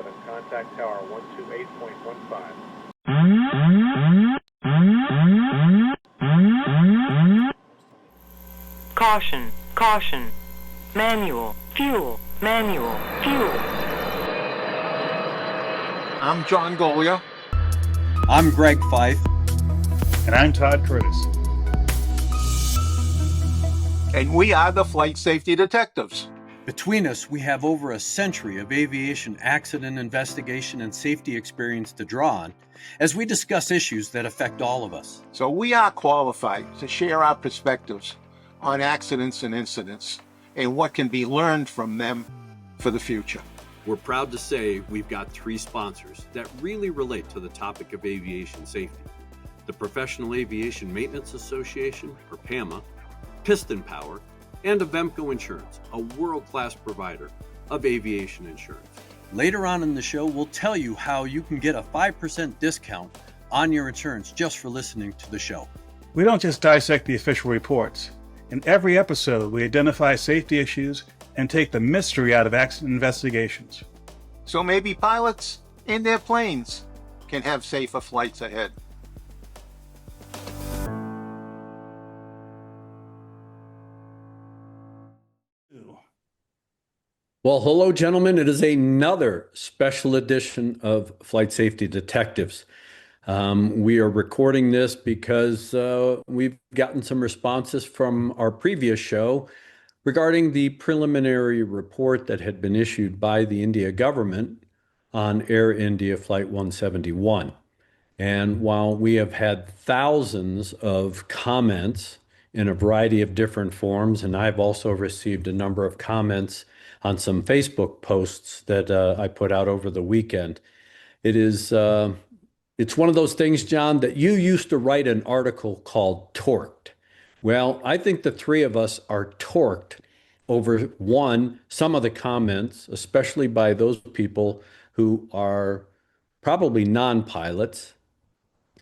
7, contact tower 128.15. Caution, caution. Manual, fuel, manual, fuel. I'm John Goglia. I'm Greg Feith. And I'm Todd Curtis. And we are the Flight Safety Detectives. Between us, we have over a century of aviation accident investigation and safety experience to draw on as we discuss issues that affect all of us. So we are qualified to share our perspectives on accidents and incidents and what can be learned from them for the future. We're proud to say we've got 3 sponsors that really relate to the topic of aviation safety. The Professional Aviation Maintenance Association, or PAMA, Piston Power, and Avemco Insurance, a world-class provider of aviation insurance. Later on in the show, we'll tell you how you can get a 5% discount on your insurance just for listening to the show. We don't just dissect the official reports. In every episode, we identify safety issues and take the mystery out of accident investigations. So maybe pilots and their planes can have safer flights ahead. Well, hello, gentlemen. It is another special edition of Flight Safety Detectives. We are recording this because we've gotten some responses from our previous show regarding the preliminary report that had been issued by the India government on Air India Flight 171. And while we have had thousands of comments in a variety of different forms, and I've also received a number of comments on some Facebook posts that I put out over the weekend. It's one of those things, John, that you used to write an article called Torqued. Well, I think the 3 of us are torqued over, one, some of the comments, especially by those people who are probably non-pilots.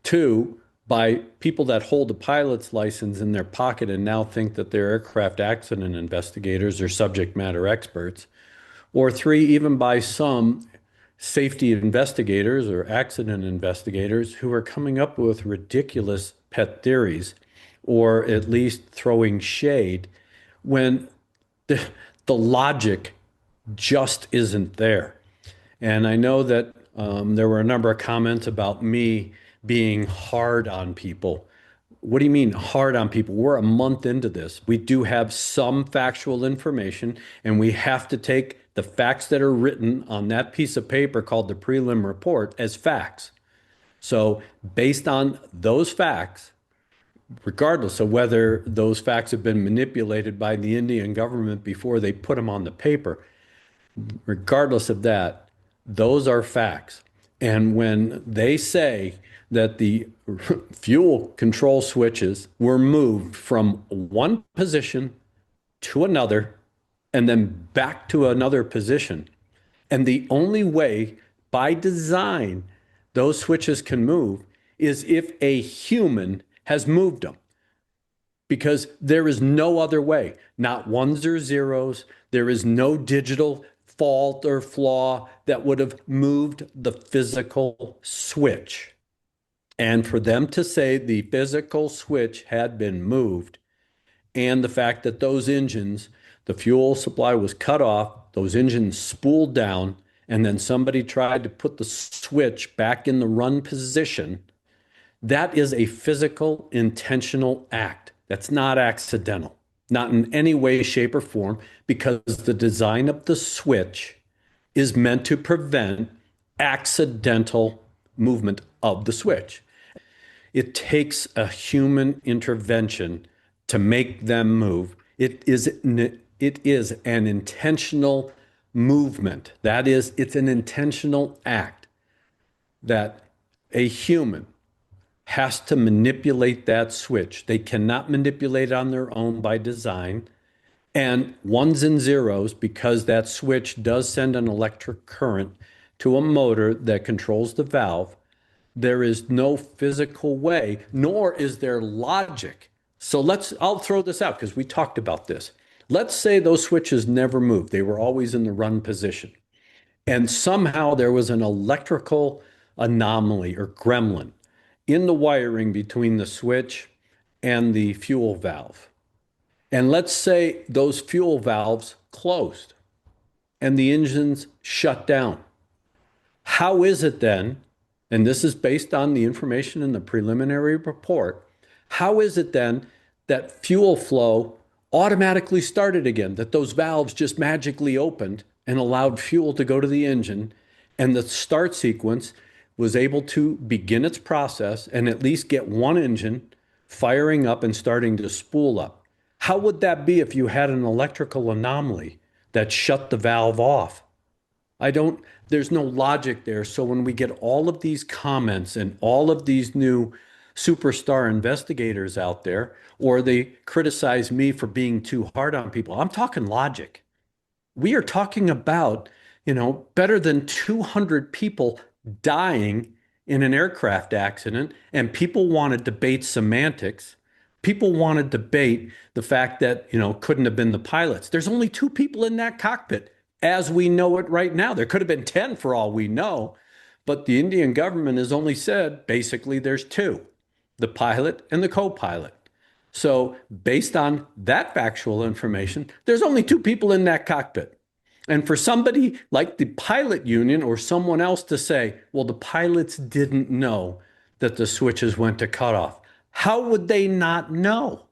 2, by people that hold a pilot's license in their pocket and now think that they're aircraft accident investigators or subject matter experts. Or 3, even by some safety investigators or accident investigators who are coming up with ridiculous pet theories, or at least throwing shade when the logic just isn't there. And I know that there were a number of comments about me being hard on people. What do you mean hard on people? We're a month into this. We do have some factual information, and we have to take the facts that are written on that piece of paper called the prelim report as facts. So based on those facts, regardless of whether those facts have been manipulated by the Indian government before they put them on the paper, regardless of that, those are facts. And when they say that the fuel control switches were moved from one position to another and then back to another position, and the only way by design those switches can move is if a human has moved them, because there is no other way, not ones or zeros. There is no digital fault or flaw that would have moved the physical switch. And for them to say the physical switch had been moved, and the fact that those engines, the fuel supply was cut off, those engines spooled down, and then somebody tried to put the switch back in the run position, that is a physical, intentional act. That's not accidental, not in any way, shape, or form, because the design of the switch is meant to prevent accidental movement of the switch. It takes a human intervention to make them move. It is an intentional movement. That is, it's an intentional act that a human has to manipulate that switch. They cannot manipulate it on their own by design. And ones and zeros, because that switch does send an electric current to a motor that controls the valve, there is no physical way, nor is there logic. So I'll throw this out because we talked about this. Let's say those switches never moved. They were always in the run position. And somehow there was an electrical anomaly or gremlin in the wiring between the switch and the fuel valve. And let's say those fuel valves closed and the engines shut down. How is it then, and this is based on the information in the preliminary report, how is it then that fuel flow automatically started again, that those valves just magically opened and allowed fuel to go to the engine, and the start sequence was able to begin its process and at least get one engine firing up and starting to spool up? How would that be if you had an electrical anomaly that shut the valve off? There's no logic there. So when we get all of these comments and all of these new superstar investigators out there, or they criticize me for being too hard on people, I'm talking logic. We are talking about, better than 200 people dying in an aircraft accident, and people want to debate semantics. People want to debate the fact that, couldn't have been the pilots. There's only two people in that cockpit as we know it right now. There could have been 10 for all we know, but the Indian government has only said basically there's two, the pilot and the co-pilot. So based on that factual information, there's only two people in that cockpit. And for somebody like the pilot union or someone else to say, well, the pilots didn't know that the switches went to cutoff, how would they not know?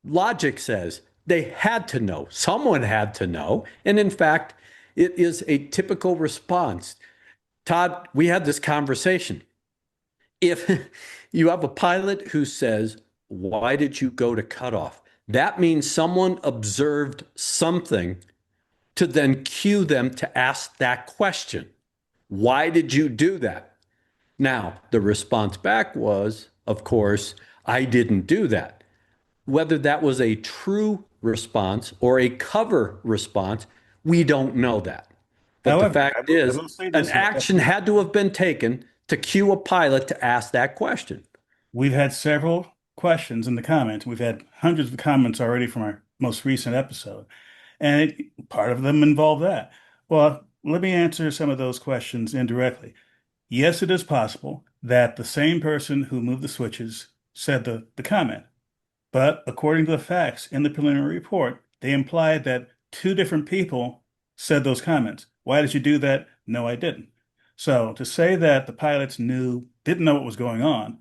Logic says they had to know. Someone had to know. And in fact, it is a typical response. Todd, we had this conversation. If you have a pilot who says, why did you go to cutoff? That means someone observed something to then cue them to ask that question. Why did you do that? Now, the response back was, of course, I didn't do that. Whether that was a true response or a cover response, we don't know that. But However, the fact is, an action had to have been taken to cue a pilot to ask that question. We've had several questions in the comments. We've had hundreds of comments already from our most recent episode, and part of them involve that. Well, let me answer some of those questions indirectly. Yes, it is possible that the same person who moved the switches said the comment, but according to the facts in the preliminary report, they implied that two different people said those comments. Why did you do that? No, I didn't. So to say that the pilots didn't know what was going on,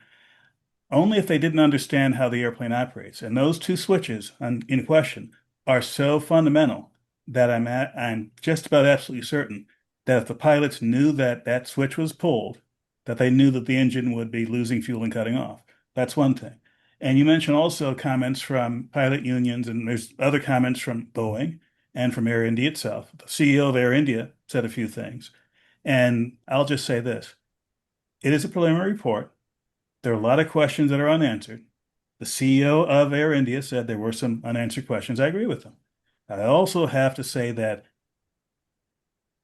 only if they didn't understand how the airplane operates. And those two switches in question are so fundamental that I'm just about absolutely certain that if the pilots knew that that switch was pulled, that they knew that the engine would be losing fuel and cutting off. That's one thing. And you mentioned also comments from pilot unions, and there's other comments from Boeing and from Air India itself. The CEO of Air India said a few things. And I'll just say this. It is a preliminary report. There are a lot of questions that are unanswered. The CEO of Air India said there were some unanswered questions. I agree with them. I also have to say that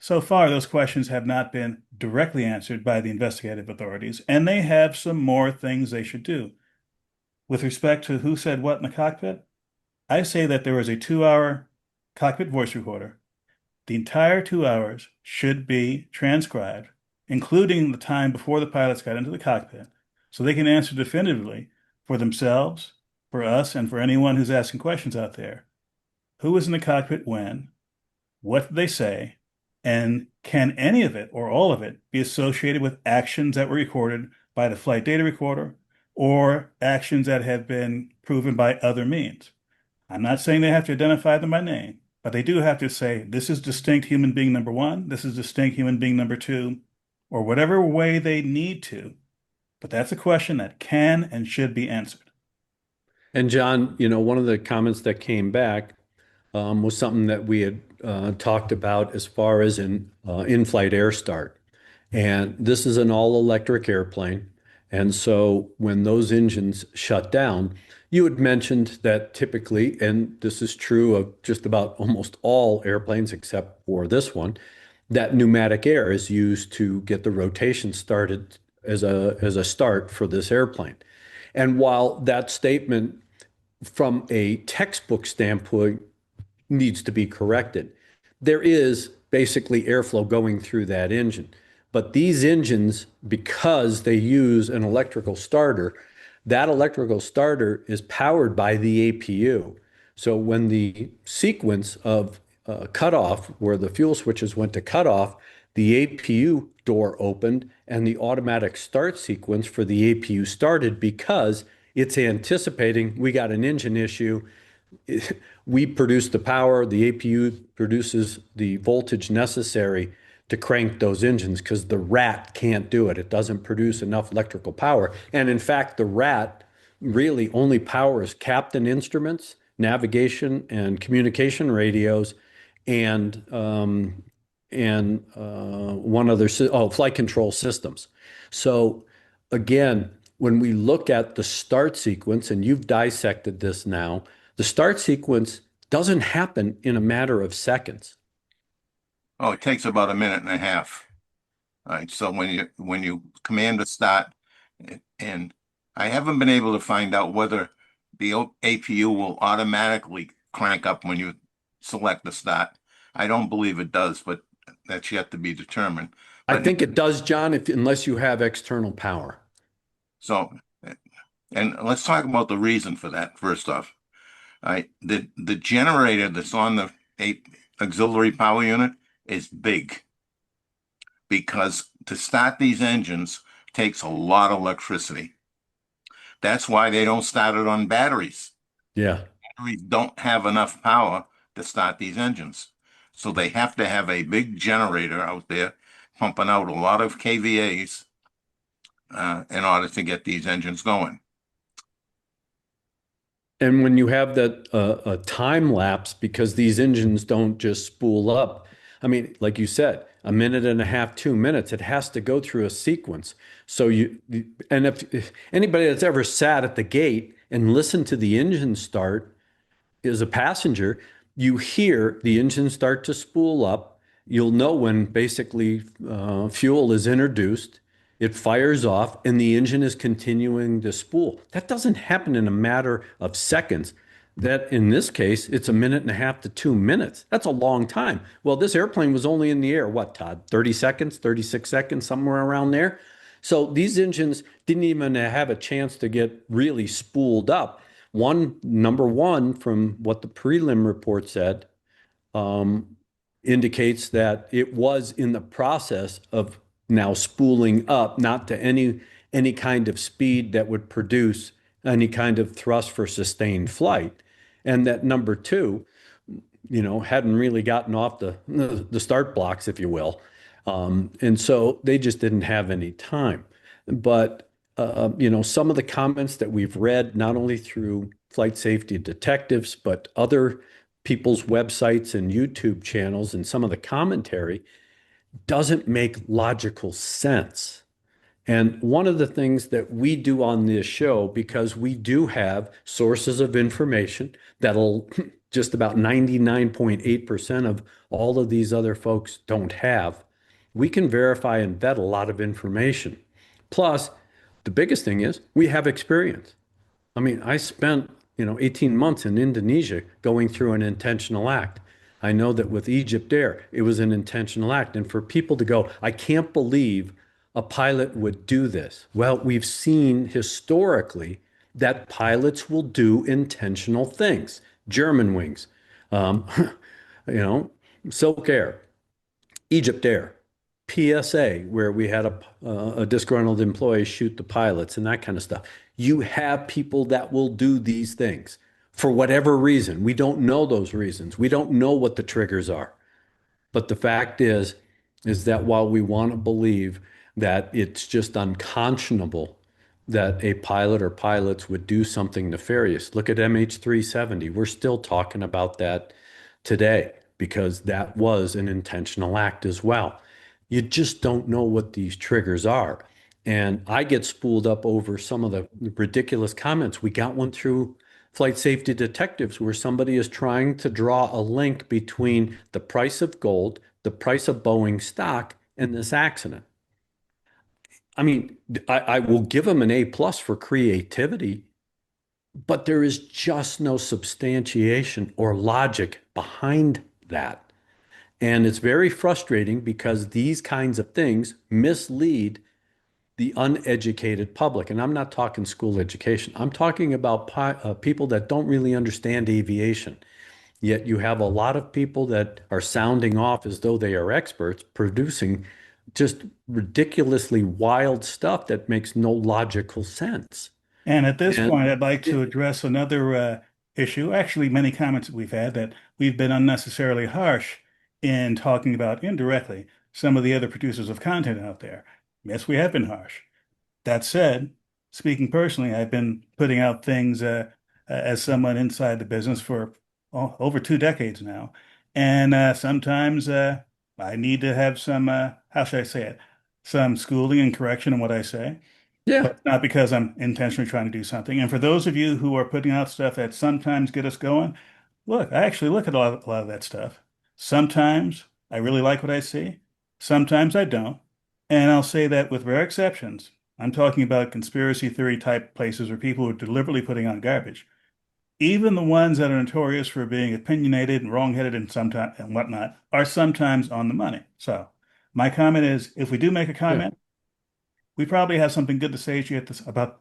so far, those questions have not been directly answered by the investigative authorities, and they have some more things they should do. With respect to who said what in the cockpit, I say that there was a 2-hour cockpit voice recorder. The entire 2 hours should be transcribed, including the time before the pilots got into the cockpit, so they can answer definitively for themselves, for us, and for anyone who's asking questions out there. Who was in the cockpit when? What did they say? And can any of it or all of it be associated with actions that were recorded by the flight data recorder or actions that have been proven by other means? I'm not saying they have to identify them by name, but they do have to say, this is distinct human being number one, this is distinct human being number two, or whatever way they need to. But that's a question that can and should be answered. And John, one of the comments that came back was something that we had talked about as far as an in-flight air start. And this is an all-electric airplane. And so when those engines shut down, you had mentioned that typically, and this is true of just about almost all airplanes except for this one, that pneumatic air is used to get the rotation started as a start for this airplane. And while that statement from a textbook standpoint needs to be corrected, there is basically airflow going through that engine. But these engines, because they use an electrical starter, that electrical starter is powered by the APU. So when the sequence of cutoff, where the fuel switches went to cutoff, the APU door opened and the automatic start sequence for the APU started because it's anticipating we got an engine issue. We produce the power, the APU produces the voltage necessary to crank those engines because the rat can't do it. It doesn't produce enough electrical power. And in fact, the rat really only powers captain instruments, navigation and communication radios, and one other, flight control systems. So again, when we look at the start sequence, and you've dissected this now, the start sequence doesn't happen in a matter of seconds. Oh, it takes about a minute and a half. All right, so when you command a start, and I haven't been able to find out whether the APU will automatically crank up when you select the start. I don't believe it does, but that's yet to be determined. I But think it does, John, unless you have external power. so, and let's talk about the reason for that first off. All right, the generator that's on the auxiliary power unit is big because to start these engines takes a lot of electricity. That's why they don't start it on batteries. Yeah. Batteries don't have enough power to start these engines. So they have to have a big generator out there pumping out a lot of kVAs in order to get these engines going. And when you have that a time lapse, because these engines don't just spool up, I mean, like you said, a minute and a half, 2 minutes, it has to go through a sequence. So and if anybody that's ever sat at the gate and listened to the engine start as a passenger, you hear the engine start to spool up. You'll know when basically fuel is introduced, it fires off, and the engine is continuing to spool. That doesn't happen in a matter of seconds. That in this case, it's a minute and a half to 2 minutes. That's a long time. Well, this airplane was only in the air, what, Todd? 30 seconds, 36 seconds, somewhere around there. So these engines didn't even have a chance to get really spooled up. Number one, from what the prelim report said, indicates that it was in the process of now spooling up, not to any kind of speed that would produce any kind of thrust for sustained flight. And that number two, hadn't really gotten off the start blocks, if you will. And so they just didn't have any time. But, some of the comments that we've read, not only through flight safety detectives, but other people's websites and YouTube channels, and some of the commentary doesn't make logical sense. And one of the things that we do on this show, because we do have sources of information that'll just about 99.8% of all of these other folks don't have, we can verify and vet a lot of information. Plus, the biggest thing is we have experience. I mean, I spent, 18 months in Indonesia going through an intentional act. I know that with Egypt Air, it was an intentional act. And for people to go, I can't believe a pilot would do this. Well, we've seen historically that pilots will do intentional things. Germanwings, Silk Air, Egypt Air, PSA, where we had a disgruntled employee shoot the pilots and that kind of stuff. You have people that will do these things for whatever reason. We don't know those reasons. We don't know what the triggers are. But the fact is that while we want to believe that it's just unconscionable that a pilot or pilots would do something nefarious. Look at MH370. We're still talking about that today because that was an intentional act as well. You just don't know what these triggers are. And I get spooled up over some of the ridiculous comments. We got one through flight safety detectives where somebody is trying to draw a link between the price of gold, the price of Boeing stock, and this accident. I mean, I will give them an A+ for creativity, but there is just no substantiation or logic behind that. And it's very frustrating because these kinds of things mislead the uneducated public. And I'm not talking school education. I'm talking about people that don't really understand aviation. Yet you have a lot of people that are sounding off as though they are experts, producing just ridiculously wild stuff that makes no logical sense. And at this And point, I'd like to address another issue, actually, many comments that we've had that we've been unnecessarily harsh in talking about indirectly some of the other producers of content out there. Yes, we have been harsh. That said, speaking personally, I've been putting out things as someone inside the business for over 2 decades now. And sometimes I need to have some, how should I say it, some schooling and correction in what I say, yeah, but not because I'm intentionally trying to do something. And for those of you who are putting out stuff that sometimes get us going, look, I actually look at a lot of that stuff. Sometimes I really like what I see. Sometimes I don't. And I'll say that with rare exceptions. I'm talking about conspiracy theory type places where people are deliberately putting on garbage. Even the ones that are notorious for being opinionated and wrong-headed and sometimes and whatnot are sometimes on the money. So my comment is, if we do make a yeah. comment, we probably have something good to say to you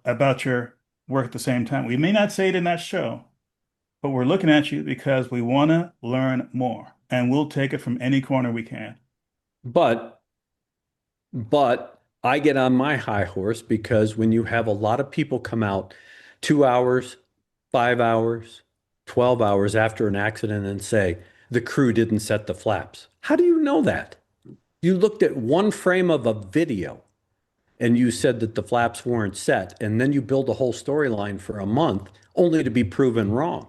about your work at the same time. We may not say it in that show, but we're looking at you because we want to learn more, and we'll take it from any corner we can. But But I get on my high horse because when you have a lot of people come out 2 hours, 5 hours, 12 hours after an accident and say, the crew didn't set the flaps. How do you know that? You looked at one frame of a video and you said that the flaps weren't set, and then you build a whole storyline for a month only to be proven wrong.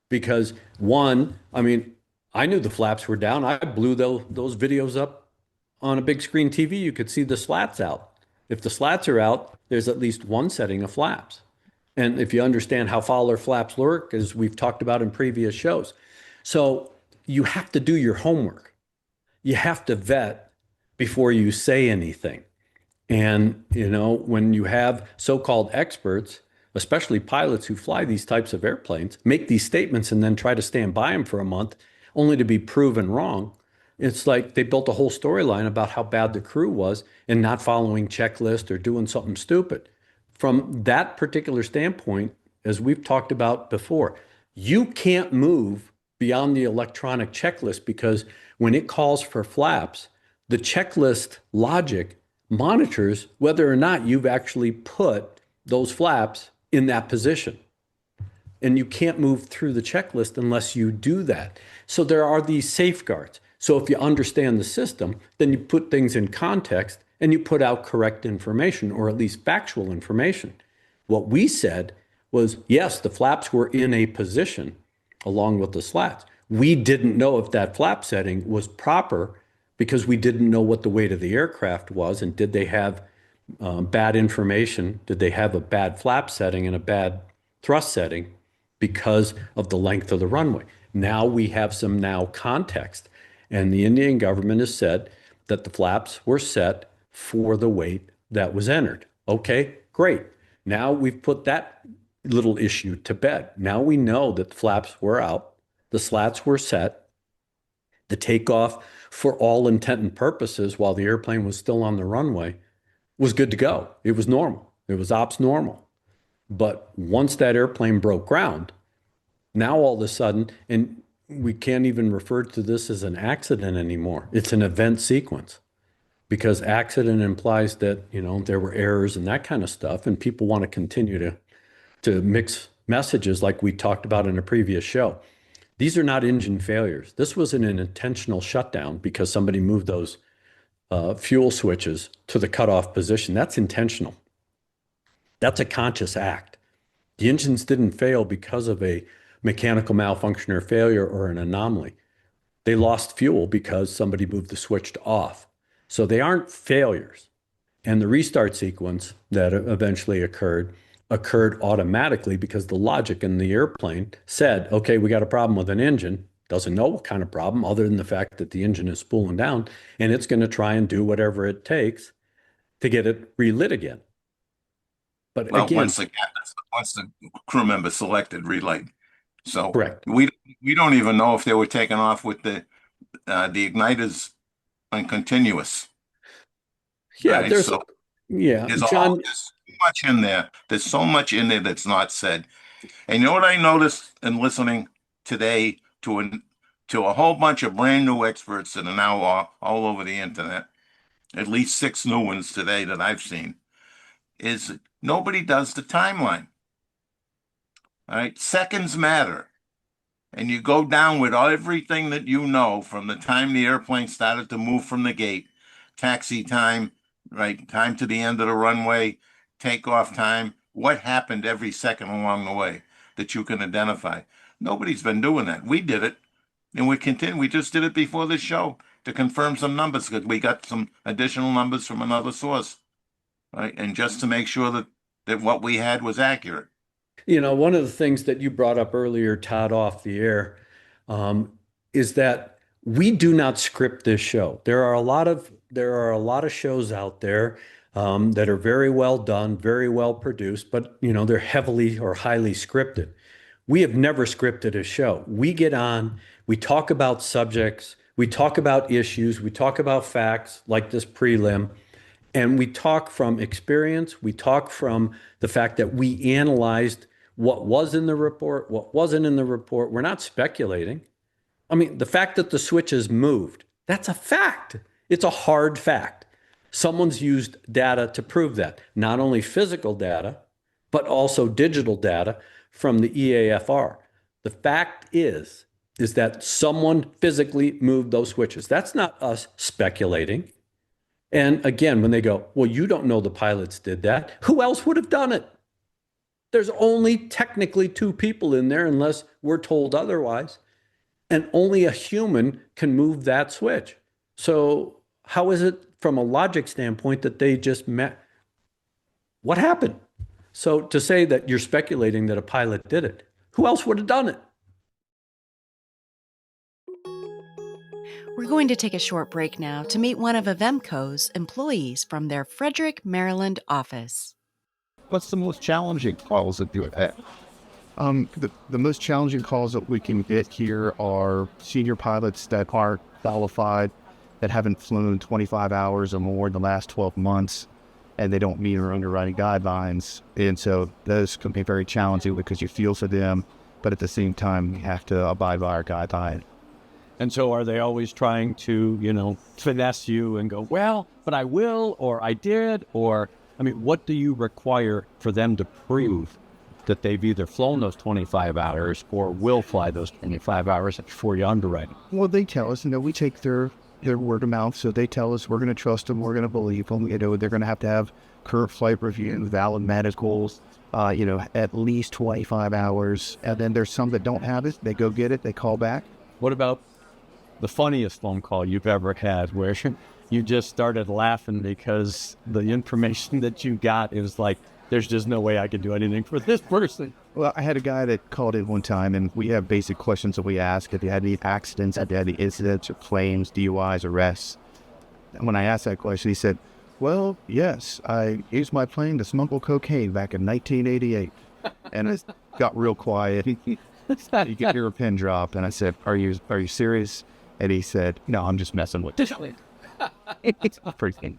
Because one, I mean, I knew the flaps were down. I blew those videos up on a big screen TV. You could see the slats out. If the slats are out, there's at least one setting of flaps. And if you understand how Fowler flaps work, as we've talked about in previous shows. So you have to do your homework. You have to vet before you say anything. And, when you have so-called experts, especially pilots who fly these types of airplanes, make these statements and then try to stand by them for a month only to be proven wrong, it's like they built a whole storyline about how bad the crew was and not following checklist or doing something stupid. From that particular standpoint, as we've talked about before, you can't move beyond the electronic checklist because when it calls for flaps, the checklist logic monitors whether or not you've actually put those flaps in that position. And you can't move through the checklist unless you do that. So there are these safeguards. So if you understand the system, then you put things in context and you put out correct information, or at least factual information. What we said was, yes, the flaps were in a position along with the slats. We didn't know if that flap setting was proper because we didn't know what the weight of the aircraft was, and did they have bad information? Did they have a bad flap setting and a bad thrust setting because of the length of the runway? Now we have some context, and the Indian government has said that the flaps were set for the weight that was entered. Okay, great. Now we've put that little issue to bed. Now we know that the flaps were out, the slats were set, the takeoff, for all intent and purposes, while the airplane was still on the runway, was good to go. It was normal. It was ops normal. But once that airplane broke ground, now all of a sudden, and we can't even refer to this as an accident anymore. It's an event sequence, because accident implies that, there were errors and that kind of stuff, and people want to continue to mix messages like we talked about in a previous show. These are not engine failures. This wasn't an intentional shutdown because somebody moved those fuel switches to the cutoff position. That's intentional. That's a conscious act. The engines didn't fail because of a mechanical malfunction or failure or an anomaly. They lost fuel because somebody moved the switch to off. So they aren't failures. And the restart sequence that eventually occurred automatically because the logic in the airplane said, okay, we got a problem with an engine. Doesn't know what kind of problem other than the fact that the engine is spooling down, and it's going to try and do whatever it takes to get it relit again. But Well, again, once the crew member selected relay. So correct. we don't even know if they were taken off with the the igniter's on continuous. Yeah, Right? there's, So yeah, there's John, so much in there. There's so much in there that's not said. And you know what I noticed in listening today to a whole bunch of brand new experts that are now all over the internet, at least 6 new ones today that I've seen, is nobody does the timeline. All right, seconds matter. And you go down with everything that you know from the time the airplane started to move from the gate, taxi time, right, time to the end of the runway, takeoff time, what happened every second along the way that you can identify. Nobody's been doing that. We did it, and we continue. We just did it before this show to confirm some numbers because we got some additional numbers from another source, right? And just to make sure that what we had was accurate. one of the things that you brought up earlier, Todd, off the air, um, is that we do not script this show. There are a lot of shows out there that are very well done, very well produced, but they're heavily or highly scripted. We have never scripted a show. We get on, we talk about subjects, we talk about issues, we talk about facts like this prelim, and we talk from experience. We talk from the fact that we analyzed what was in the report, what wasn't in the report. We're not speculating. I mean, the fact that the switches moved, that's a fact. It's a hard fact. Someone's used data to prove that, not only physical data, but also digital data from the EAFR. The fact is that someone physically moved those switches. That's not us speculating. And again, when they go, well, you don't know the pilots did that. Who else would have done it? There's only technically 2 people in there unless we're told otherwise. And only a human can move that switch. So how is it from a logic standpoint that they just met? What happened? So to say that you're speculating that a pilot did it, who else would have done it? We're going to take a short break now to meet one of Avemco's employees from their Frederick, Maryland office. What's the most challenging calls that you have had? The most challenging calls that we can get here are senior pilots that aren't qualified, that haven't flown 25 hours or more in the last 12 months, and they don't meet our underwriting guidelines. And so those can be very challenging because you feel for them, but at the same time, you have to abide by our guideline. And so are they always trying to, finesse you and go, well, but I will, or I did, or, what do you require for them to prove that they've either flown those 25 hours or will fly those 25 hours before you underwrite them? Well, they tell us, we take their word of mouth. So they tell us we're going to trust them, we're going to believe them. They're going to have current flight review, valid medicals, at least 25 hours. And then there's some that don't have it. They go get it. They call back. What about the funniest phone call you've ever had where you just started laughing because the information that you got is like, there's just no way I can do anything for this person? Well, I had a guy that called in one time, and we have basic questions that we ask. If you had any accidents, if you had any incidents or claims, DUIs, arrests. And when I asked that question, he said, well, yes, I used my plane to smuggle cocaine back in 1988. And it got real quiet. You could hear a pin drop, and I said, are you serious? And he said, no, I'm just messing with you. It's pretty.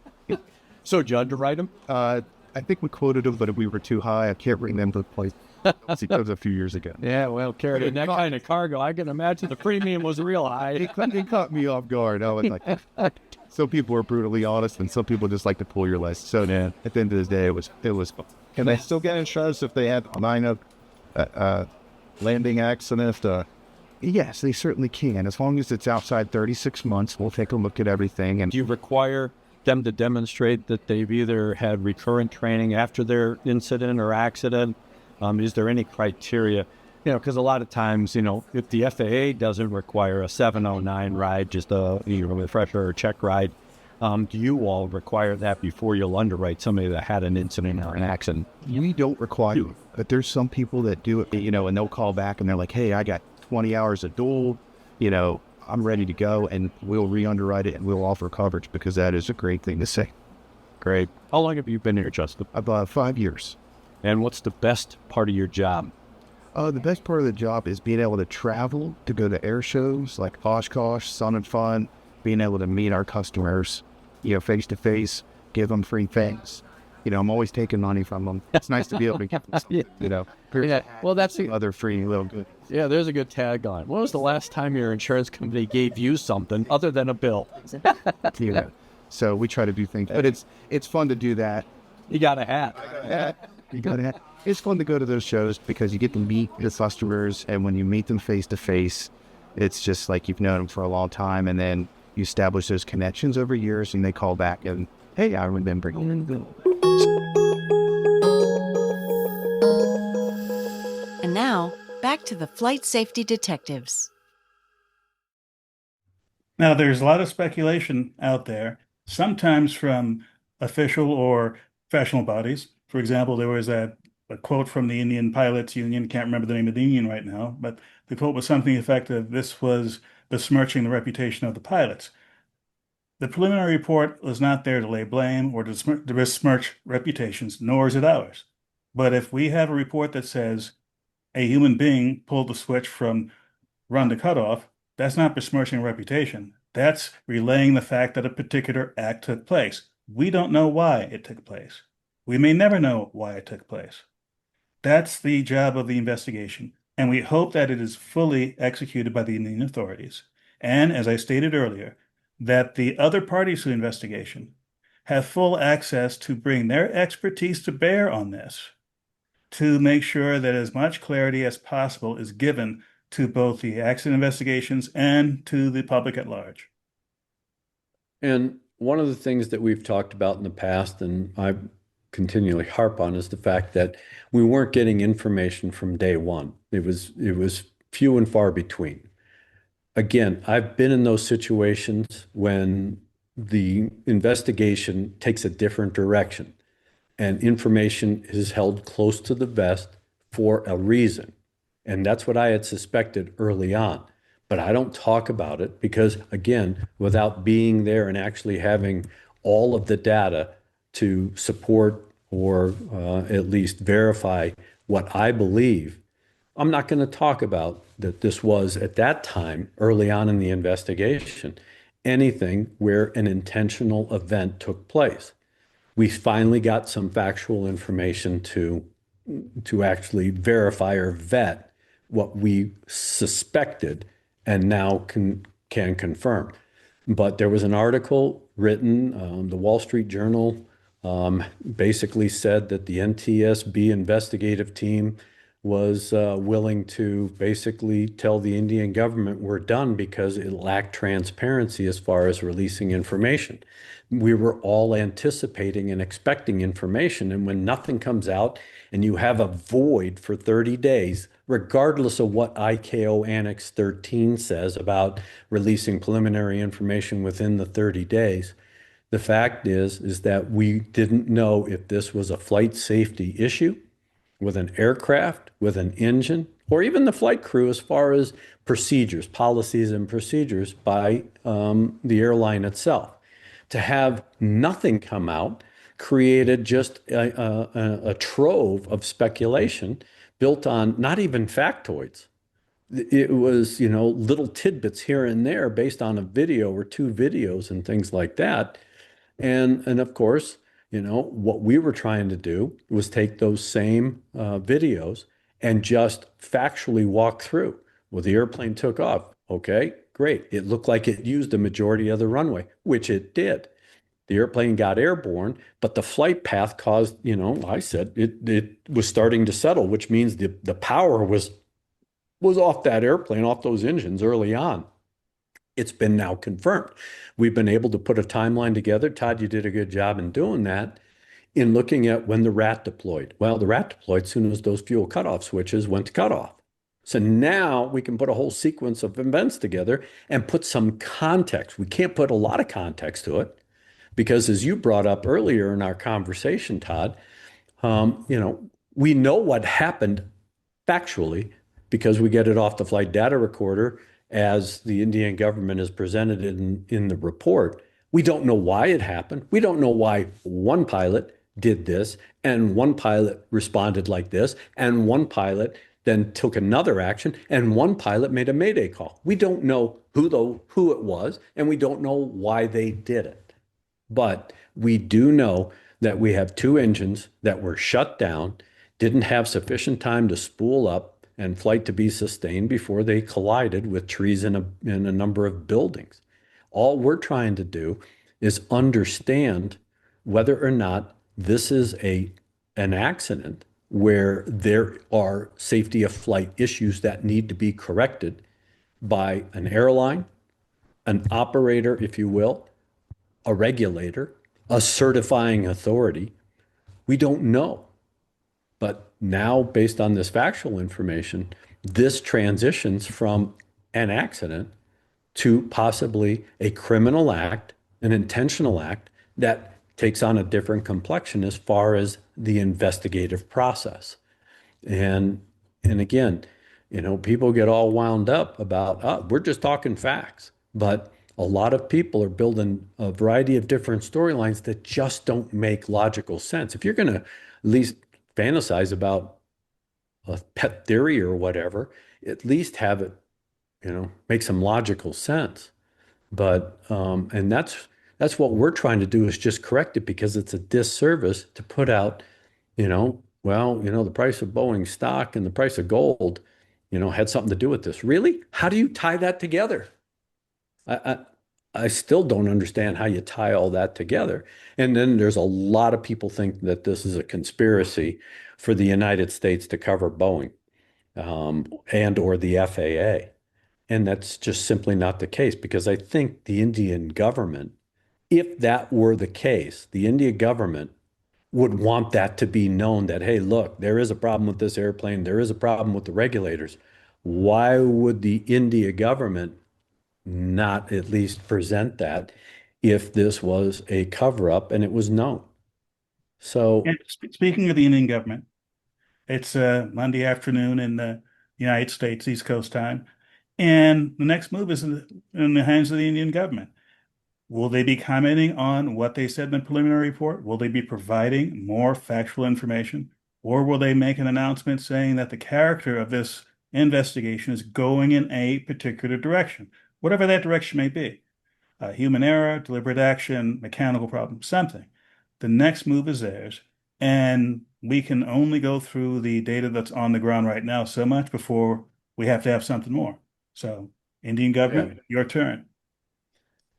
So did you underwrite him? I think we quoted him, but we were too high. I can't remember the place. That was a few years ago. Yeah, well, carrying that kind of cargo, I can imagine the premium was real high. He caught me off guard. I was like, some people are brutally honest, and some people just like to pull your license. So at the end of the day, it was fun. Can they still get insurance if they had a minor landing accident? Yes, they certainly can. As long as it's outside 36 months, we'll take a look at everything. And do you require them to demonstrate that they've either had recurrent training after their incident or accident? Is there any criteria? Because a lot of times, if the FAA doesn't require a 709 ride, just a refresher or check ride, do you all require that before you'll underwrite somebody that had an incident or an accident? We don't require it, but there's some people that do it, and they'll call back and they're like, hey, I got 20 hours of dual, I'm ready to go, and we'll re-underwrite it and we'll offer coverage because that is a great thing to say. Great. How long have you been here, Justin? About 5 years. And what's the best part of your job? The best part of the job is being able to travel to go to air shows like Oshkosh, Sun and Fun, being able to meet our customers, face to face, give them free things. I'm always taking money from them. It's nice to be able to give them something, Yeah. Well, that's other free little good. yeah. There's a good tagline. When was the last time your insurance company gave you something other than a bill? So we try to do things, but it's fun to do that. You got a hat. You got it. It's fun to go to those shows because you get to meet the customers, and when you meet them face to face, it's just like you've known them for a long time, and then you establish those connections over years, and they call back and, hey, I remember you. And now, back to the flight safety detectives. Now, there's a lot of speculation out there, sometimes from official or professional bodies. For example, there was a quote from the Indian Pilots Union, can't remember the name of the union right now, but the quote was something effective. This was besmirching the reputation of the pilots. The preliminary report was not there to lay blame or to besmirch reputations, nor is it ours. But if we have a report that says a human being pulled the switch from run to cutoff, that's not besmirching a reputation. That's relaying the fact that a particular act took place. We don't know why it took place. We may never know why it took place. That's the job of the investigation, and we hope that it is fully executed by the Indian authorities. And as I stated earlier, that the other parties to the investigation have full access to bring their expertise to bear on this, to make sure that as much clarity as possible is given to both the accident investigations and to the public at large. And one of the things that we've talked about in the past, and I continually harp on, is the fact that we weren't getting information from day one. It was few and far between. Again, I've been in those situations when the investigation takes a different direction and information is held close to the vest for a reason. And that's what I had suspected early on. But I don't talk about it because, again, without being there and actually having all of the data to support or at least verify what I believe, I'm not going to talk about that this was, at that time, early on in the investigation, anything where an intentional event took place. We finally got some factual information to actually verify or vet what we suspected and now can confirm. But there was an article written, the Wall Street Journal basically said that the NTSB investigative team was willing to basically tell the Indian government we're done because it lacked transparency as far as releasing information. We were all anticipating and expecting information, and when nothing comes out and you have a void for 30 days, regardless of what ICAO Annex 13 says about releasing preliminary information within the 30 days, the fact is that we didn't know if this was a flight safety issue with an aircraft, with an engine, or even the flight crew as far as procedures, policies and procedures by the airline itself. To have nothing come out created just a trove of speculation built on not even factoids. It was, little tidbits here and there based on a video or two videos and things like that. And of course, what we were trying to do was take those same videos and just factually walk through. Well, the airplane took off. Okay, great. It looked like it used the majority of the runway, which it did. The airplane got airborne, but the flight path caused, I said it was starting to settle, which means the power was off that airplane, off those engines early on. It's been now confirmed. We've been able to put a timeline together. Todd, you did a good job in doing that, in looking at when the RAT deployed. Well, the RAT deployed as soon as those fuel cutoff switches went to cutoff. So now we can put a whole sequence of events together and put some context. We can't put a lot of context to it because, as you brought up earlier in our conversation, Todd, we know what happened factually because we get it off the flight data recorder as the Indian government is presented in the report. We don't know why it happened. We don't know why one pilot did this and one pilot responded like this and one pilot then took another action, and one pilot made a mayday call. We don't know who it was, and we don't know why they did it. But we do know that we have two engines that were shut down, didn't have sufficient time to spool up and flight to be sustained before they collided with trees in a number of buildings. All we're trying to do is understand whether or not this is an accident where there are safety of flight issues that need to be corrected by an airline, an operator, if you will, a regulator, a certifying authority. We don't know. But now, based on this factual information, this transitions from an accident to possibly a criminal act, an intentional act that takes on a different complexion as far as the investigative process. And again, people get all wound up about, oh, we're just talking facts. But a lot of people are building a variety of different storylines that just don't make logical sense. If you're going to at least fantasize about a pet theory or whatever, at least have it, make some logical sense. But and that's what we're trying to do, is just correct it, because it's a disservice to put out, the price of Boeing stock and the price of gold, had something to do with this. Really? How do you tie that together? I still don't understand how you tie all that together. And then there's a lot of people think that this is a conspiracy for the United States to cover Boeing and or the FAA. And that's just simply not the case, because I think the Indian government, if that were the case, the Indian government would want that to be known that, hey, look, there is a problem with this airplane. There is a problem with the regulators. Why would the India government not at least present that if this was a cover-up and it was known? So, And speaking of the Indian government, it's Monday afternoon in the United States, East Coast time, and the next move is in the hands of the Indian government. Will they be commenting on what they said in the preliminary report? Will they be providing more factual information? Or will they make an announcement saying that the character of this investigation is going in a particular direction, whatever that direction may be? Human error, deliberate action, mechanical problem, something. The next move is theirs. And we can only go through the data that's on the ground right now so much before we have to have something more. So, Indian government, your turn.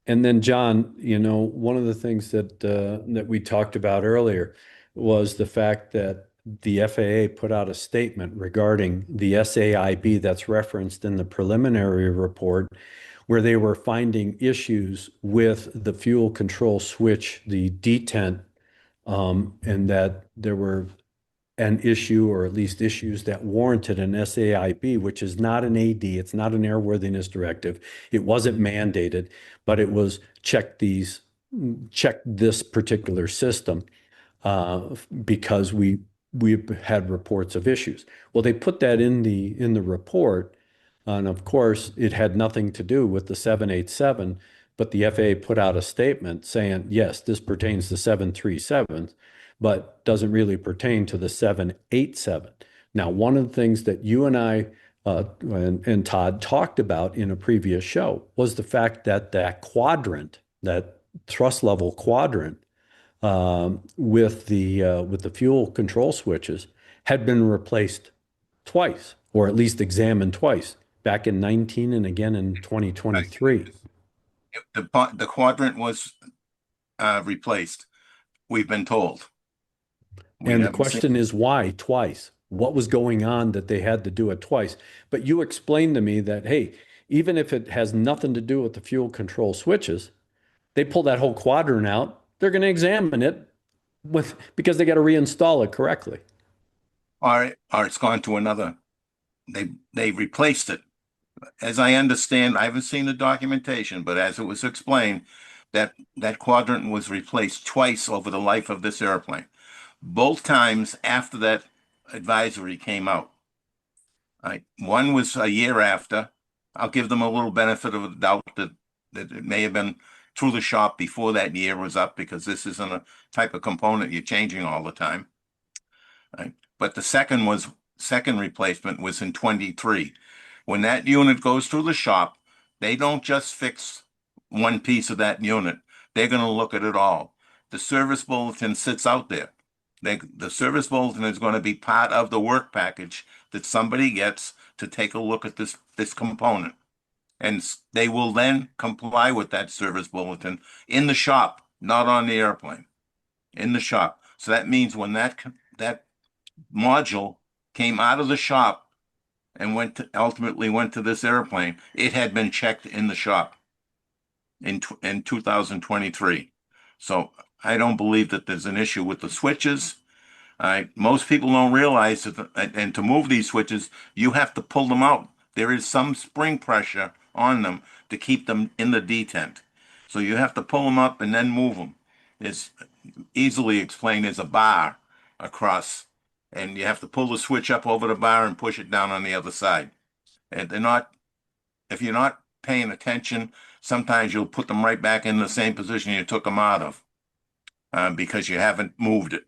and then John, one of the things that we talked about earlier was the fact that the FAA put out a statement regarding the SAIB that's referenced in the preliminary report, where they were finding issues with the fuel control switch, the detent, and that there were an issue, or at least issues that warranted an SAIB, which is not an AD, it's not an airworthiness directive. It wasn't mandated, but it was check this particular system because we had reports of issues. Well, they put that in the report, and of course, it had nothing to do with the 787, but the FAA put out a statement saying, yes, this pertains to 737s, but doesn't really pertain to the 787. Now, one of the things that you and I and Todd talked about in a previous show was the fact that that quadrant, that thrust level quadrant with the fuel control switches had been replaced twice, or at least examined twice, back in 19 and again in 2023. The quadrant was replaced, we've been told. And the question is, why twice? What was going on that they had to do it twice? But you explained to me that, hey, even if it has nothing to do with the fuel control switches, they pull that whole quadrant out, they're going to examine it because they got to reinstall it correctly. Or it's gone to another. They replaced it. As I understand, I haven't seen the documentation, but as it was explained, that quadrant was replaced twice over the life of this airplane. Both times after that advisory came out. One was a year after. I'll give them a little benefit of the doubt that it may have been through the shop before that year was up, because this isn't a type of component you're changing all the time. But the second was second replacement was in 23. When that unit goes through the shop, they don't just fix one piece of that unit. They're going to look at it all. The service bulletin sits out there. The service bulletin is going to be part of the work package that somebody gets to take a look at this component. And they will then comply with that service bulletin in the shop, not on the airplane, in the shop. So that means when that module came out of the shop and ultimately went to this airplane, it had been checked in the shop in 2023. So I don't believe that there's an issue with the switches. Most people don't realize that, and to move these switches, you have to pull them out. There is some spring pressure on them to keep them in the detent. So you have to pull them up and then move them. It's easily explained as a bar across, and you have to pull the switch up over the bar and push it down on the other side. And if you're not paying attention, sometimes you'll put them right back in the same position you took them out of because you haven't moved it.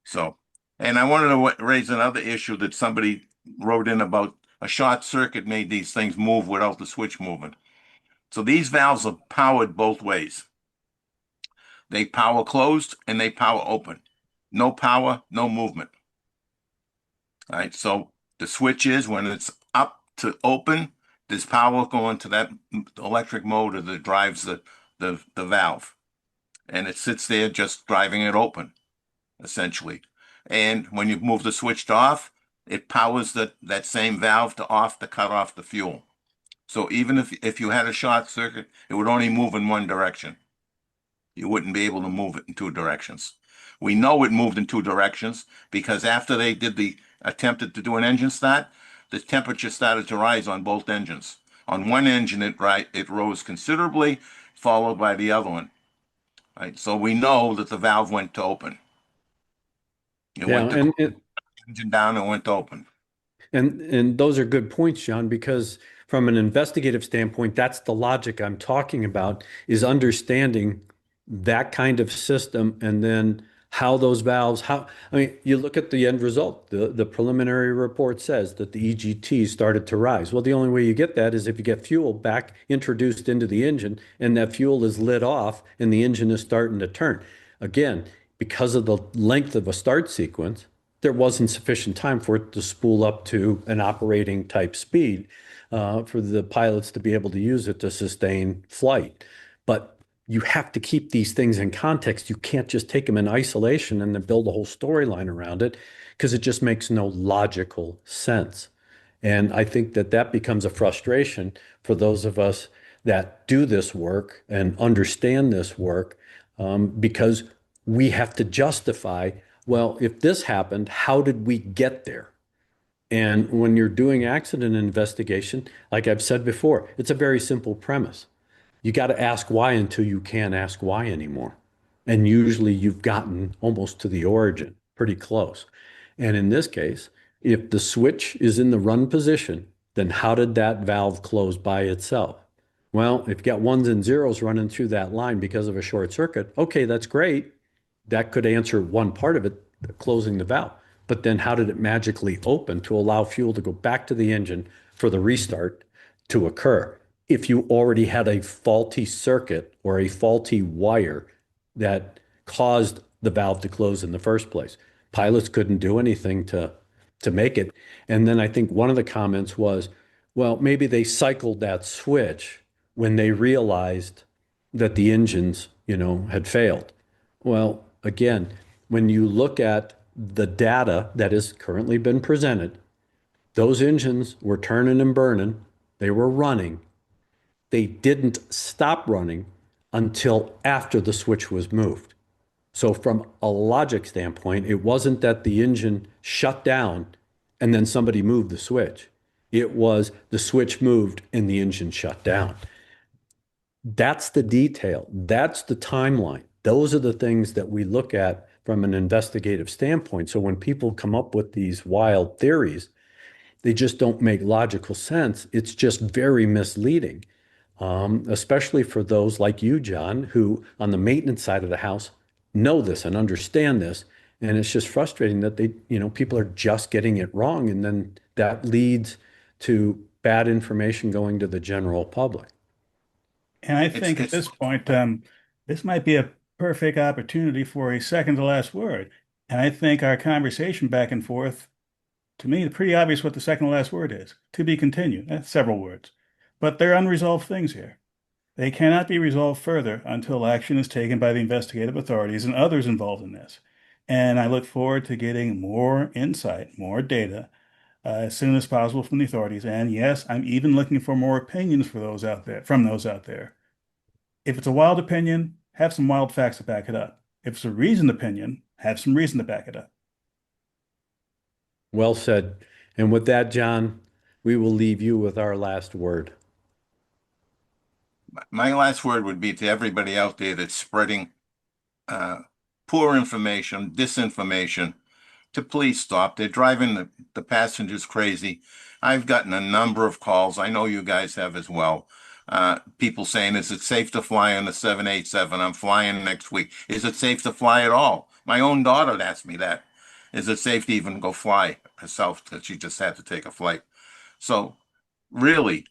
So, and I wanted to raise another issue that somebody wrote in about a short circuit made these things move without the switch moving. So these valves are powered both ways. They power closed and they power open. No power, no movement. All right, so the switch is when it's up to open, there's power going to that electric motor that drives the valve. And it sits there just driving it open, essentially. And when you move the switch to off, it powers that same valve to cut off the fuel. So even if you had a short circuit, it would only move in one direction. You wouldn't be able to move it in two directions. We know it moved in two directions because after they attempted to do an engine start, the temperature started to rise on both engines. On one engine, it rose considerably, followed by the other one. Right, so we know that the valve went to open. It went to engine down and went to open. And those are good points, John, because from an investigative standpoint, that's the logic I'm talking about, is understanding that kind of system and then how those valves, you look at the end result. The preliminary report says that the EGT started to rise. Well, the only way you get that is if you get fuel back introduced into the engine and that fuel is lit off and the engine is starting to turn. Again, because of the length of a start sequence, there wasn't sufficient time for it to spool up to an operating type speed for the pilots to be able to use it to sustain flight. But you have to keep these things in context. You can't just take them in isolation and then build a whole storyline around it because it just makes no logical sense. And I think that becomes a frustration for those of us that do this work and understand this work because we have to justify, well, if this happened, how did we get there? And when you're doing accident investigation, like I've said before, it's a very simple premise. You got to ask why until you can't ask why anymore. And usually you've gotten almost to the origin, pretty close. And in this case, if the switch is in the run position, then how did that valve close by itself? Well, if you got ones and zeros running through that line because of a short circuit, okay, that's great. That could answer one part of it, closing the valve. But then how did it magically open to allow fuel to go back to the engine for the restart to occur? If you already had a faulty circuit or a faulty wire that caused the valve to close in the first place. Pilots couldn't do anything to make it. And then I think one of the comments was, well, maybe they cycled that switch when they realized that the engines, had failed. Well, again, when you look at the data that has currently been presented, those engines were turning and burning. They were running. They didn't stop running until after the switch was moved. So from a logic standpoint, it wasn't that the engine shut down and then somebody moved the switch. It was the switch moved and the engine shut down. That's the detail. That's the timeline. Those are the things that we look at from an investigative standpoint. So when people come up with these wild theories, they just don't make logical sense. It's just very misleading. Especially for those like you, John, who on the maintenance side of the house know this and understand this And it's just frustrating that people are just getting it wrong. And then that leads to bad information going to the general public. And I think at this point, this might be a perfect opportunity for a second to last word. And I think our conversation back and forth, to me, it's pretty obvious what the second to last word is. To be continued. That's several words. But they're unresolved things here. They cannot be resolved further until action is taken by the investigative authorities and others involved in this. And I look forward to getting more insight, more data, as soon as possible from the authorities. And yes, I'm even looking for more opinions from those out there. If it's a wild opinion, have some wild facts to back it up. If it's a reasoned opinion, have some reason to back it up. Well said. And with that, John, we will leave you with our last word. My last word would be to everybody out there that's spreading poor information, disinformation, to please stop. They're driving the passengers crazy. I've gotten a number of calls. I know you guys have as well. People saying, is it safe to fly on the 787? I'm flying next week. Is it safe to fly at all? My own daughter asked me that. Is it safe to even go fly herself? Because she just had to take a flight. So really,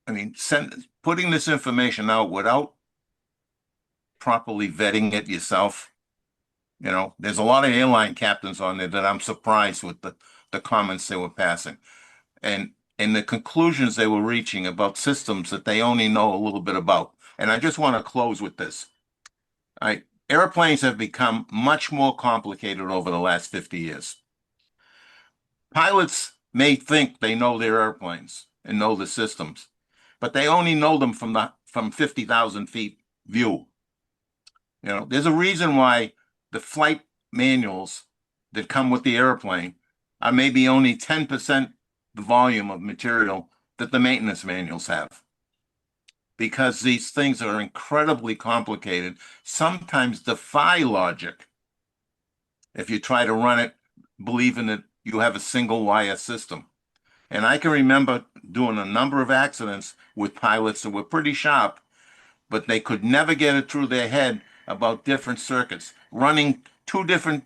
I mean, putting this information out without properly vetting it yourself. There's a lot of airline captains on there that I'm surprised with the comments they were passing. And the conclusions they were reaching about systems that they only know a little bit about. And I just want to close with this. Airplanes have become much more complicated over the last 50 years. Pilots may think they know their airplanes and know the systems, but they only know them from 50,000 feet view. There's a reason why the flight manuals that come with the airplane are maybe only 10% the volume of material that the maintenance manuals have. Because these things are incredibly complicated, sometimes defy logic. If you try to run it, believing that you have a single wire system. And I can remember doing a number of accidents with pilots that were pretty sharp, but they could never get it through their head about different circuits, running two different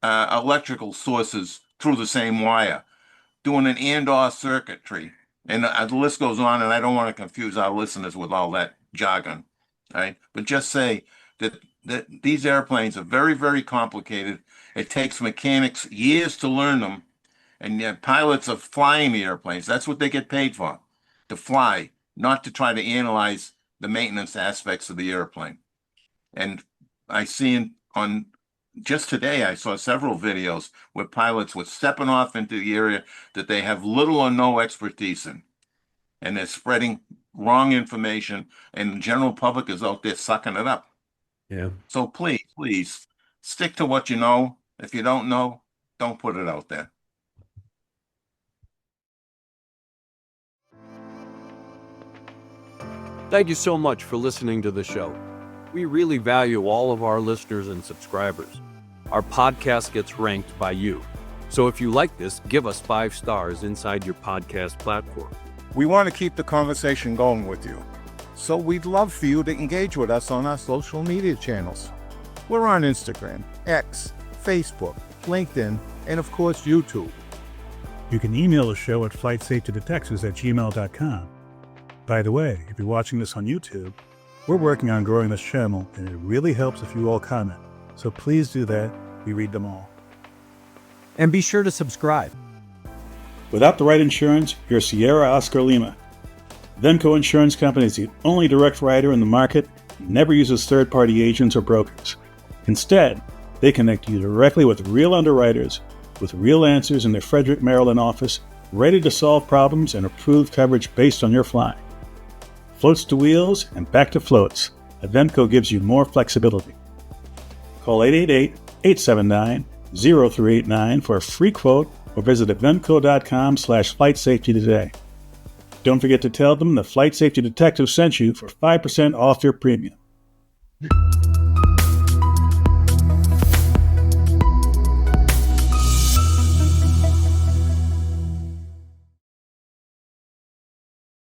electrical sources through the same wire, doing an and/or circuitry. And the list goes on, and I don't want to confuse our listeners with all that jargon, right? But just say that these airplanes are very, very complicated. It takes mechanics years to learn them, and yet pilots are flying the airplanes. That's what they get paid for, to fly, not to try to analyze the maintenance aspects of the airplane. And I seen on just today, I saw several videos where pilots were stepping off into the area that they have little or no expertise in. And they're spreading wrong information, and the general public is out there sucking it up. Yeah. So please stick to what you know. If you don't know, don't put it out there. Thank you so much for listening to the show. We really value all of our listeners and subscribers. Our podcast gets ranked by you. So if you like this, give us 5 stars inside your podcast platform. We want to keep the conversation going with you, so we'd love for you to engage with us on our social media channels. We're on Instagram, X, Facebook, LinkedIn, and of course YouTube. You can email the show at flightsafetydetectives@gmail.com. By the way, if you're watching this on YouTube, we're working on growing this channel, and it really helps if you all comment. So please do that. We read them all. And be sure to subscribe. Without the right insurance, you're Sierra Oscar Lima. Avemco Insurance Company is the only direct writer in the market and never uses third-party agents or brokers. Instead, they connect you directly with real underwriters with real answers in their Frederick, Maryland office, ready to solve problems and approve coverage based on your flying. Floats to wheels and back to floats, Avemco gives you more flexibility. Call 888-879-0389 for a free quote or visit avemco.com/flightsafety today. Don't forget to tell them the Flight Safety Detective sent you for 5% off your premium.